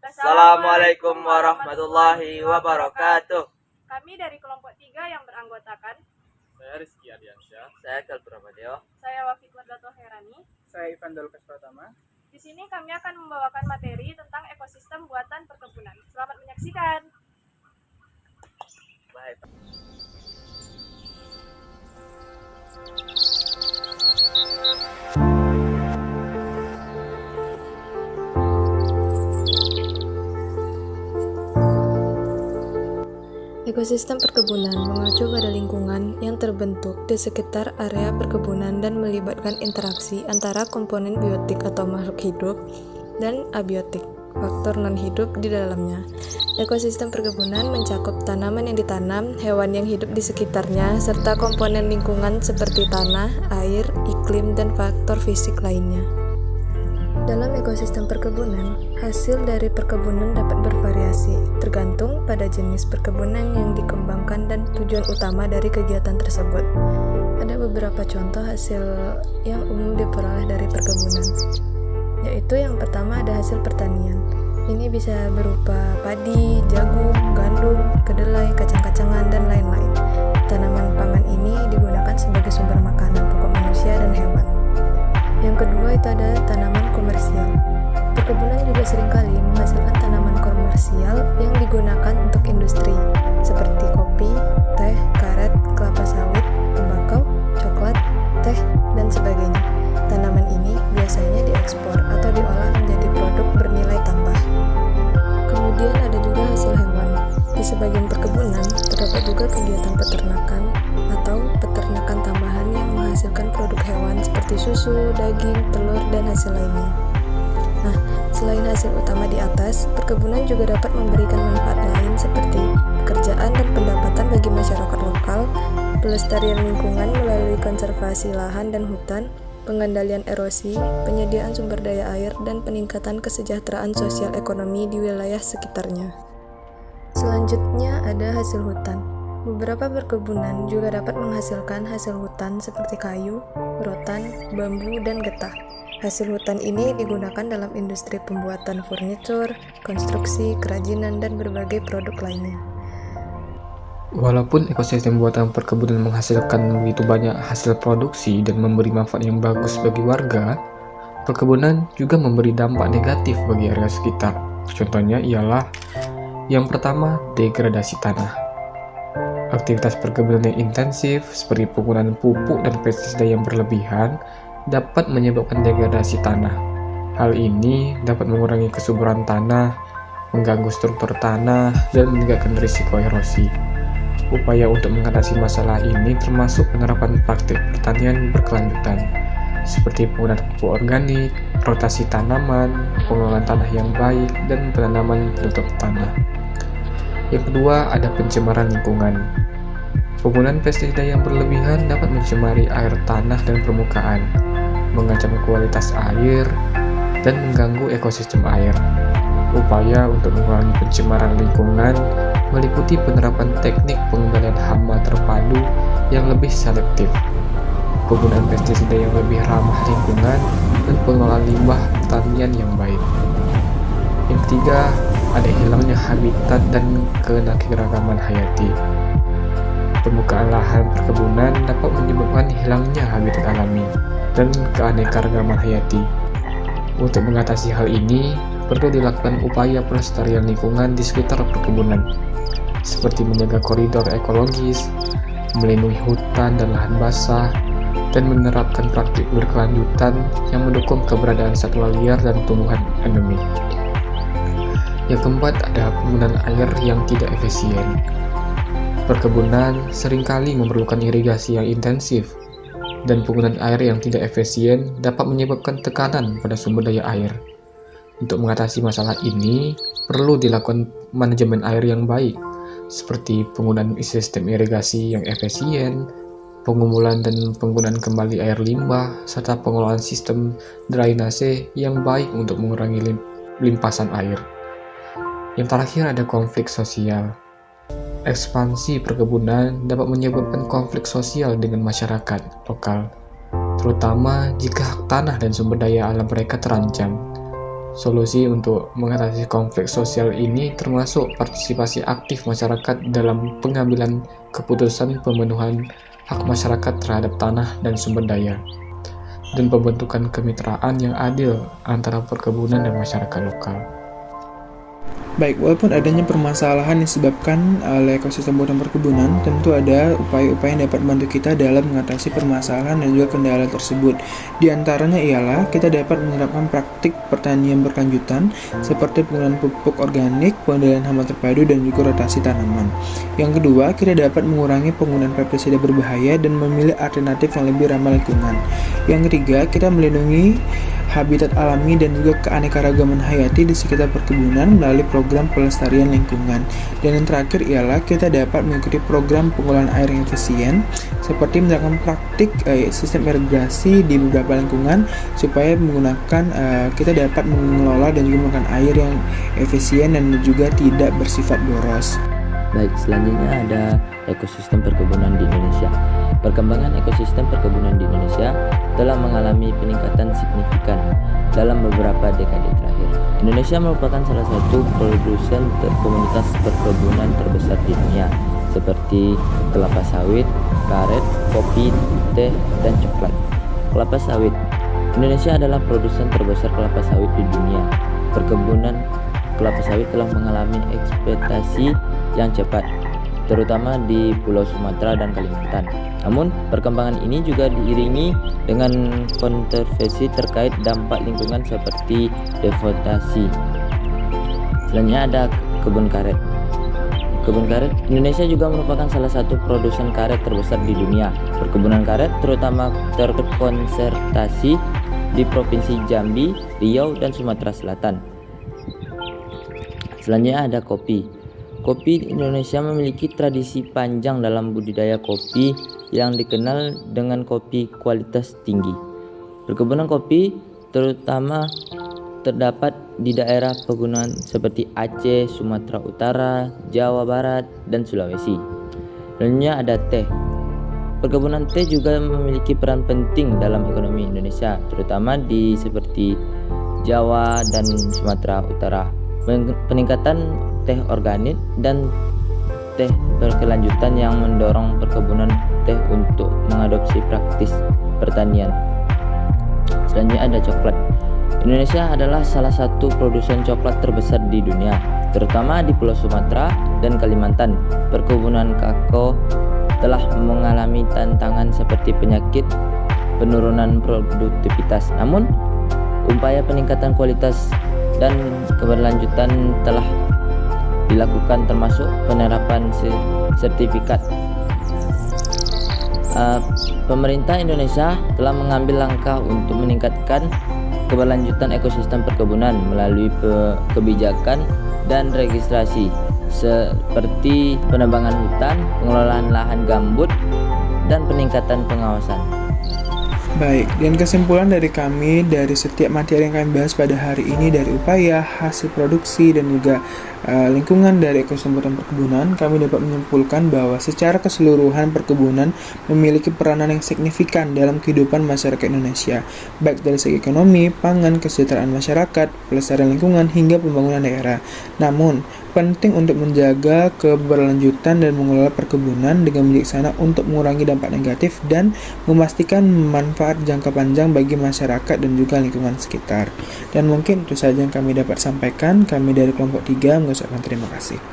Assalamualaikum warahmatullahi wabarakatuh. Kami dari kelompok 3 yang beranggotakan Saya Rizky Ardiansyah. Saya Kalpur Amadeo. saya Wafik Wardato Herani. Saya Ivan Dolkes Pratama. Di sini kami akan membawakan materi tentang ekosistem buatan perkebunan. Selamat menyaksikan. Baik. Ekosistem perkebunan mengacu pada lingkungan yang terbentuk di sekitar area perkebunan dan melibatkan interaksi antara komponen biotik atau makhluk hidup dan abiotik, faktor non-hidup di dalamnya. Ekosistem perkebunan mencakup tanaman yang ditanam, hewan yang hidup di sekitarnya, serta komponen lingkungan seperti tanah, air, iklim, dan faktor fisik lainnya. Dalam ekosistem perkebunan, hasil dari perkebunan dapat bervariasi, tergantung pada jenis perkebunan yang dikembangkan dan tujuan utama dari kegiatan tersebut. Ada beberapa contoh hasil yang umum diperoleh dari perkebunan, yaitu yang pertama ada hasil pertanian. Ini bisa berupa padi, jagung, gandum, kedelai, kacang-kacangan, dan lain-lain. Tanaman pangan ini digunakan sebagai sumber makanan pokok manusia dan hewan. Yang kedua itu ada tanaman komersial. Perkebunan juga seringkali menghasilkan tanaman komersial yang digunakan untuk industri, seperti kopi, teh, karet, kelapa sawit, tembakau, coklat, teh, dan sebagainya. Tanaman ini biasanya diekspor atau diolah menjadi produk bernilai tambah. Kemudian ada juga hasil hewan. Di sebagian perkebunan terdapat juga kegiatan peternakan atau peternakan tambahan yang menghasilkan produk hewan seperti susu, daging, telur, dan hasil lainnya. Nah, selain hasil utama di atas, perkebunan juga dapat memberikan manfaat lain seperti pekerjaan dan pendapatan bagi masyarakat lokal, pelestarian lingkungan melalui konservasi lahan dan hutan, pengendalian erosi, penyediaan sumber daya air, dan peningkatan kesejahteraan sosial ekonomi di wilayah sekitarnya. Selanjutnya ada hasil hutan. Beberapa perkebunan juga dapat menghasilkan hasil hutan seperti kayu, rotan, bambu, dan getah. Hasil hutan ini digunakan dalam industri pembuatan furnitur, konstruksi, kerajinan, dan berbagai produk lainnya. Walaupun ekosistem buatan perkebunan menghasilkan begitu banyak hasil produksi dan memberi manfaat yang bagus bagi warga, perkebunan juga memberi dampak negatif bagi area sekitar. Contohnya ialah yang pertama, degradasi tanah. Aktivitas perkebunan yang intensif seperti penggunaan pupuk dan pestisida yang berlebihan dapat menyebabkan degradasi tanah. Hal ini dapat mengurangi kesuburan tanah, mengganggu struktur tanah, dan meningkatkan risiko erosi. Upaya untuk mengatasi masalah ini termasuk penerapan praktik pertanian berkelanjutan, seperti penggunaan pupuk organik, rotasi tanaman, pengelolaan tanah yang baik, dan penanaman penutup tanah. Yang kedua, ada pencemaran lingkungan. Penggunaan pestisida yang berlebihan dapat mencemari air tanah dan permukaan, mengancam kualitas air, dan mengganggu ekosistem air. Upaya untuk mengurangi pencemaran lingkungan meliputi penerapan teknik pengendalian hama terpadu yang lebih selektif, penggunaan pestisida yang lebih ramah lingkungan, dan pengelolaan limbah pertanian yang baik. Yang ketiga, ada hilangnya habitat dan keanekaragaman hayati. Permukaan lahan perkebunan dapat menyebabkan hilangnya habitat alami dan keanekaragaman hayati. Untuk mengatasi hal ini, perlu dilakukan upaya pelestarian lingkungan di sekitar perkebunan, seperti menjaga koridor ekologis, melindungi hutan dan lahan basah, dan menerapkan praktik berkelanjutan yang mendukung keberadaan satwa liar dan tumbuhan endemik. Yang keempat, ada penggunaan air yang tidak efisien. Perkebunan seringkali memerlukan irigasi yang intensif, dan penggunaan air yang tidak efisien dapat menyebabkan tekanan pada sumber daya air. Untuk mengatasi masalah ini, perlu dilakukan manajemen air yang baik, seperti penggunaan sistem irigasi yang efisien, pengumpulan dan penggunaan kembali air limbah, serta pengelolaan sistem drainase yang baik untuk mengurangi limpasan air. Yang terakhir ada konflik sosial. Ekspansi perkebunan dapat menyebabkan konflik sosial dengan masyarakat lokal, terutama jika hak tanah dan sumber daya alam mereka terancam. Solusi untuk mengatasi konflik sosial ini termasuk partisipasi aktif masyarakat dalam pengambilan keputusan pemenuhan hak masyarakat terhadap tanah dan sumber daya, dan pembentukan kemitraan yang adil antara perkebunan dan masyarakat lokal. Baik, walaupun adanya permasalahan yang disebabkan oleh ekosistem hutan perkebunan, tentu ada upaya-upaya yang dapat membantu kita dalam mengatasi permasalahan dan juga kendala tersebut. Di antaranya ialah kita dapat menerapkan praktik pertanian berkelanjutan seperti penggunaan pupuk organik, pengendalian hama terpadu, dan juga rotasi tanaman. Yang kedua, kita dapat mengurangi penggunaan pestisida berbahaya dan memilih alternatif yang lebih ramah lingkungan. Yang ketiga, kita melindungi habitat alami dan juga keanekaragaman hayati di sekitar perkebunan melalui program pelestarian lingkungan. Dan yang terakhir ialah kita dapat mengikuti program pengolahan air yang efisien seperti menerapkan praktik sistem irigasi di beberapa lingkungan supaya menggunakan kita dapat mengelola dan juga menggunakan air yang efisien dan juga tidak bersifat boros. Baik, selanjutnya ada ekosistem perkebunan di Indonesia. Perkembangan ekosistem perkebunan di Indonesia telah mengalami peningkatan signifikan dalam beberapa dekade terakhir. Indonesia merupakan salah satu produsen komoditas perkebunan terbesar di dunia, seperti kelapa sawit, karet, kopi, teh, dan coklat. Kelapa sawit. Indonesia adalah produsen terbesar kelapa sawit di dunia. Perkebunan kelapa sawit telah mengalami ekspektasi yang cepat, terutama di Pulau Sumatera dan Kalimantan. Namun, perkembangan ini juga diiringi dengan kontroversi terkait dampak lingkungan seperti deforestasi. Selanjutnya ada kebun karet. Kebun karet, Indonesia juga merupakan salah satu produsen karet terbesar di dunia. Perkebunan karet terutama terkonsentrasi di Provinsi Jambi, Riau, dan Sumatera Selatan. Selanjutnya ada kopi. Kopi di Indonesia memiliki tradisi panjang dalam budidaya kopi yang dikenal dengan kopi kualitas tinggi. Perkebunan kopi terutama terdapat di daerah pegunungan seperti Aceh, Sumatera Utara, Jawa Barat, dan Sulawesi. Selanjutnya ada teh. Perkebunan teh juga memiliki peran penting dalam ekonomi Indonesia, terutama di seperti Jawa dan Sumatera Utara. Peningkatan teh organik dan teh berkelanjutan yang mendorong perkebunan teh untuk mengadopsi praktis pertanian. Selanjutnya ada coklat. Indonesia adalah salah satu produsen coklat terbesar di dunia, terutama di Pulau Sumatera dan Kalimantan. Perkebunan kakao telah mengalami tantangan seperti penyakit, penurunan produktivitas. Namun, upaya peningkatan kualitas dan keberlanjutan telah dilakukan, termasuk penerapan sertifikat. Pemerintah Indonesia telah mengambil langkah untuk meningkatkan keberlanjutan ekosistem perkebunan melalui kebijakan dan registrasi seperti penebangan hutan, pengelolaan lahan gambut, dan peningkatan pengawasan. Baik, dan kesimpulan dari kami dari setiap materi yang kami bahas pada hari ini, dari upaya, hasil produksi, dan juga lingkungan dari ekosistem hutan perkebunan, kami dapat menyimpulkan bahwa secara keseluruhan perkebunan memiliki peranan yang signifikan dalam kehidupan masyarakat Indonesia, baik dari segi ekonomi, pangan, kesejahteraan masyarakat, pelestarian lingkungan, hingga pembangunan daerah. Namun, penting untuk menjaga keberlanjutan dan mengelola perkebunan dengan bijaksana untuk mengurangi dampak negatif dan memastikan manfaat jangka panjang bagi masyarakat dan juga lingkungan sekitar. Dan mungkin itu saja yang kami dapat sampaikan. Kami dari kelompok 3 mengucapkan terima kasih.